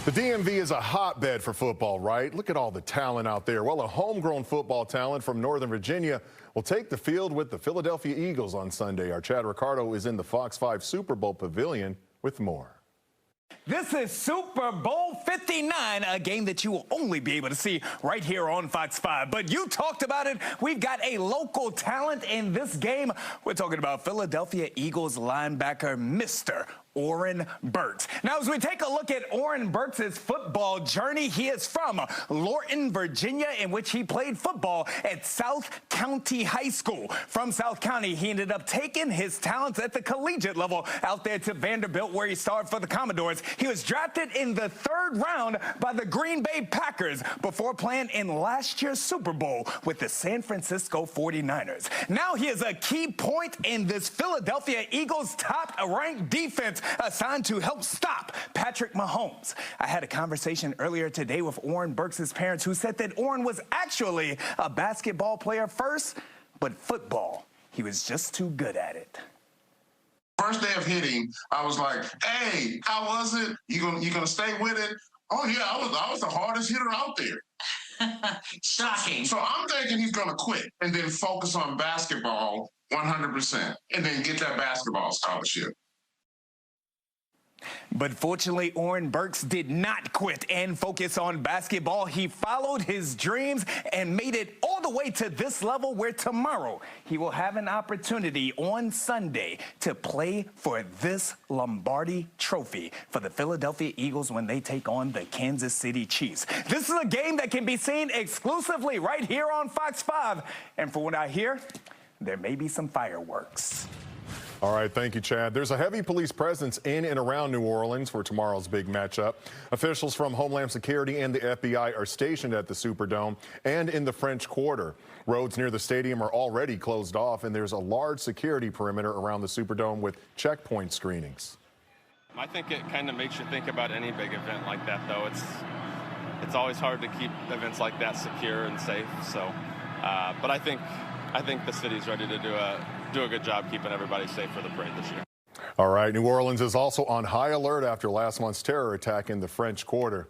The DMV is a hotbed for football, right? Look at all the talent out there. Well, a homegrown football talent from Northern Virginia will take the field with the Philadelphia Eagles on Sunday. Our Chad Ricardo is in the Fox 5 Super Bowl Pavilion with more. This is Super Bowl 59, a game that you will only be able to see right here on Fox 5. But you talked about it. We've got a local talent in this game. We're talking about Philadelphia Eagles linebacker, Mr. Oren Burks. Now, as we take a look at Oren Burks' football journey, he is from Lorton, Virginia, in which he played football at South County High School. From South County, he ended up taking his talents at the collegiate level out there to Vanderbilt, where he starred for the Commodores. He was drafted in the 3rd round by the Green Bay Packers before playing in last year's Super Bowl with the San Francisco 49ers. Now he is a key point in this Philadelphia Eagles top-ranked defense assigned to help stop Patrick Mahomes. I had a conversation earlier today with Oren Burks' parents, who said that Oren was actually a basketball player first, but football, he was just too good at it. First day of hitting, I was like, hey, how was it? You gonna stay with it? Oh yeah, I was the hardest hitter out there. Shocking. So I'm thinking he's gonna quit and then focus on basketball 100% and then get that basketball scholarship. But fortunately, Oren Burks did not quit and focus on basketball. He followed his dreams and made it all the way to this level, where tomorrow he will have an opportunity on Sunday to play for this Lombardi Trophy for the Philadelphia Eagles when they take on the Kansas City Chiefs. This is a game that can be seen exclusively right here on Fox 5. And for what I hear, there may be some fireworks. All right, thank you, Chad. There's a heavy police presence in and around New Orleans for tomorrow's big matchup. Officials from Homeland Security and the FBI are stationed at the Superdome and in the French Quarter. Roads near the stadium are already closed off, and there's a large security perimeter around the Superdome with checkpoint screenings. I think it kind of makes you think about any big event like that, though. It's always hard to keep events like that secure and safe. So, but I think the city's ready to do a good job keeping everybody safe for the parade this year. All right, New Orleans is also on high alert after last month's terror attack in the French Quarter.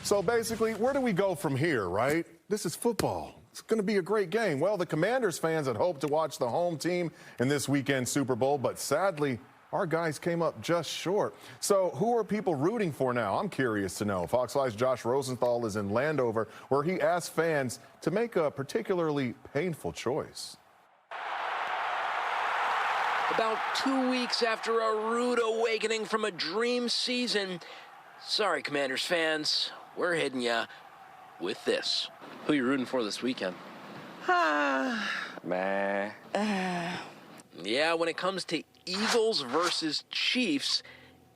So basically, where do we go from here, right? This is football. It's going to be a great game. Well, the Commanders fans had hoped to watch the home team in this weekend's Super Bowl, but sadly, our guys came up just short. So who are people rooting for now? I'm curious to know. Fox 5's Josh Rosenthal is in Landover, where he asked fans to make a particularly painful choice. About 2 weeks after a rude awakening from a dream season, sorry, Commanders fans, we're hitting ya with this. Who you rooting for this weekend? Man. Yeah, when it comes to Eagles versus Chiefs,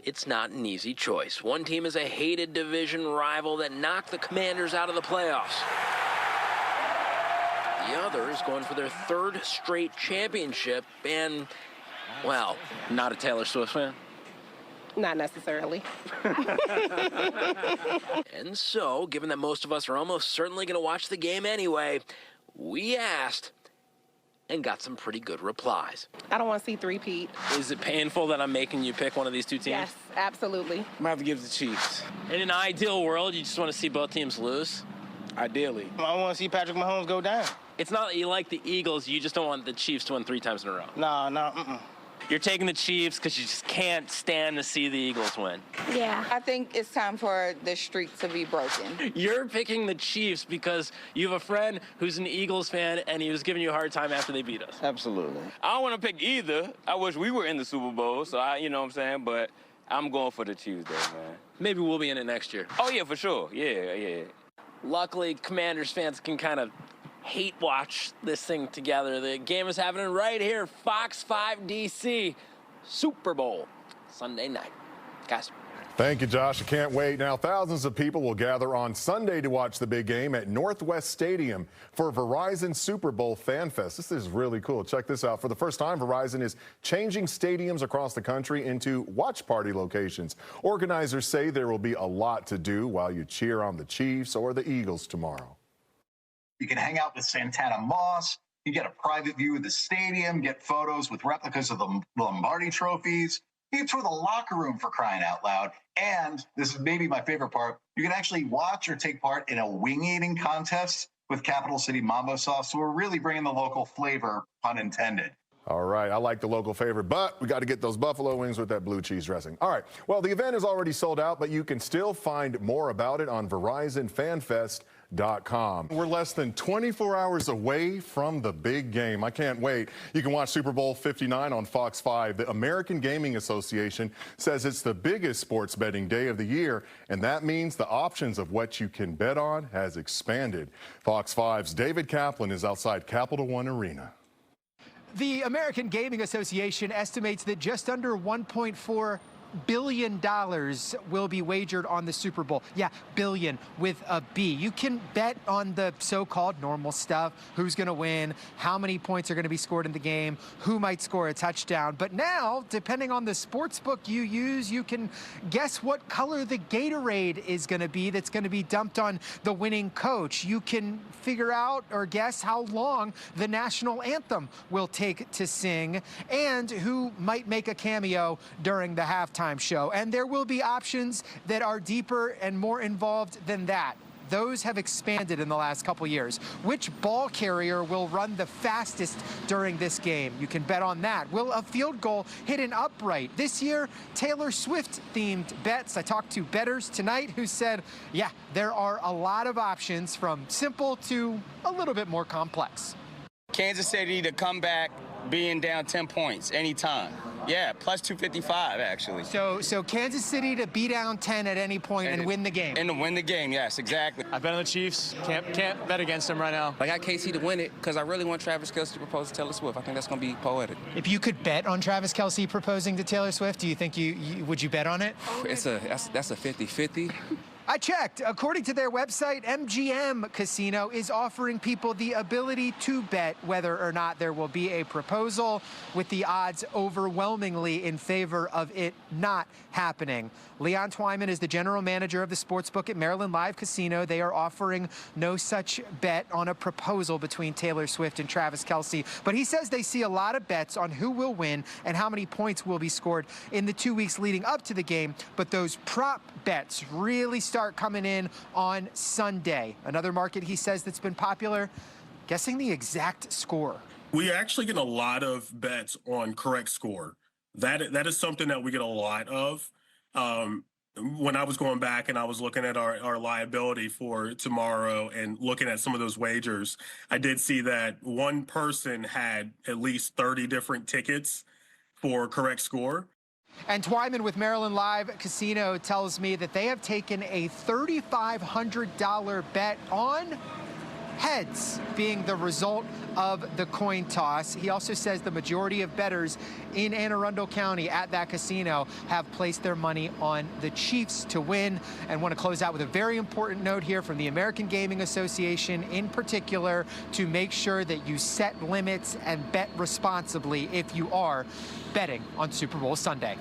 it's not an easy choice. One team is a hated division rival that knocked the Commanders out of the playoffs. The other is going for their 3rd straight championship, and, well, Not a Taylor Swift fan? Not necessarily. And so, given that most of us are almost certainly going to watch the game anyway, we asked and got some pretty good replies. I don't want to see three-peat. Is it painful that I'm making you pick one of these two teams? Yes, absolutely. I'm gonna have to give the Chiefs. In an ideal world, you just want to see both teams lose? Ideally. I want to see Patrick Mahomes go down. It's not that you like the Eagles, you just don't want the Chiefs to win 3 times in a row. No. You're taking the Chiefs because you just can't stand to see the Eagles win. Yeah. I think it's time for the streak to be broken. You're picking the Chiefs because you have a friend who's an Eagles fan and he was giving you a hard time after they beat us. Absolutely. I don't want to pick either. I wish we were in the Super Bowl, so you know what I'm saying, but I'm going for the Chiefs, though, man. Maybe we'll be in it next year. Oh, yeah, for sure. Yeah. Luckily, Commanders fans can kind of hate watch this thing together. The game is happening right here, Fox 5 DC, Super Bowl, Sunday night. Guys. Thank you, Josh. I can't wait. Now, thousands of people will gather on Sunday to watch the big game at Northwest Stadium for Verizon Super Bowl Fan Fest. This is really cool. Check this out. For the first time, Verizon is changing stadiums across the country into watch party locations. Organizers say there will be a lot to do while you cheer on the Chiefs or the Eagles tomorrow. You can hang out with Santana Moss. You get a private view of the stadium, get photos with replicas of the Lombardi trophies. You can tour the locker room, for crying out loud. And this is maybe my favorite part. You can actually watch or take part in a wing eating contest with Capital City Mambo sauce. So we're really bringing the local flavor, pun intended. All right, I like the local favorite, but we got to get those buffalo wings with that blue cheese dressing. All right, well, the event is already sold out, but you can still find more about it on VerizonFanFest.com. We're less than 24 hours away from the big game. I can't wait. You can watch Super Bowl 59 on Fox 5. The American Gaming Association says it's the biggest sports betting day of the year, and that means the options of what you can bet on has expanded. Fox 5's David Kaplan is outside Capital One Arena. The American Gaming Association estimates that just under $1.4 billion will be wagered on the Super Bowl. Yeah, billion with a B. You can bet on the so-called normal stuff, who's going to win, how many points are going to be scored in the game, who might score a touchdown. But now, depending on the sports book you use, you can guess what color the Gatorade is going to be that's going to be dumped on the winning coach. You can figure out or guess how long the national anthem will take to sing and who might make a cameo during the halftime show. And there will be options that are deeper and more involved than that. Those have expanded in the last couple years. Which ball carrier will run the fastest during this game? You can bet on that. Will a field goal hit an upright? This year, Taylor Swift-themed bets. I talked to bettors tonight who said, yeah, there are a lot of options from simple to a little bit more complex. Kansas City to come back being down 10 points anytime. Yeah, plus 255, actually. So Kansas City to be down 10 at any point and win the game. And to win the game, yes, exactly. I bet on the Chiefs. Can't bet against them right now. I got KC to win it because I really want Travis Kelce to propose to Taylor Swift. I think that's going to be poetic. If you could bet on Travis Kelce proposing to Taylor Swift, do you think would you bet on it? That's a 50-50. I checked. According to their website, MGM Casino is offering people the ability to bet whether or not there will be a proposal, with the odds overwhelmingly in favor of it not happening. Leon Twyman is the general manager of the sportsbook at Maryland Live Casino. They are offering no such bet on a proposal between Taylor Swift and Travis Kelce. But he says they see a lot of bets on who will win and how many points will be scored in the 2 weeks leading up to the game. But those prop bets really start coming in on Sunday. Another market he says that's been popular, guessing the exact score. We actually get a lot of bets on correct score. That is something that we get a lot of. When I was going back and I was looking at our liability for tomorrow and looking at some of those wagers, I did see that one person had at least 30 different tickets for correct score. And Twyman with Maryland Live Casino tells me that they have taken a $3,500 bet on heads being the result of the coin toss. He also says the majority of bettors in Anne Arundel County at that casino have placed their money on the Chiefs to win. And want to close out with a very important note here from the American Gaming Association in particular, to make sure that you set limits and bet responsibly if you are betting on Super Bowl Sunday.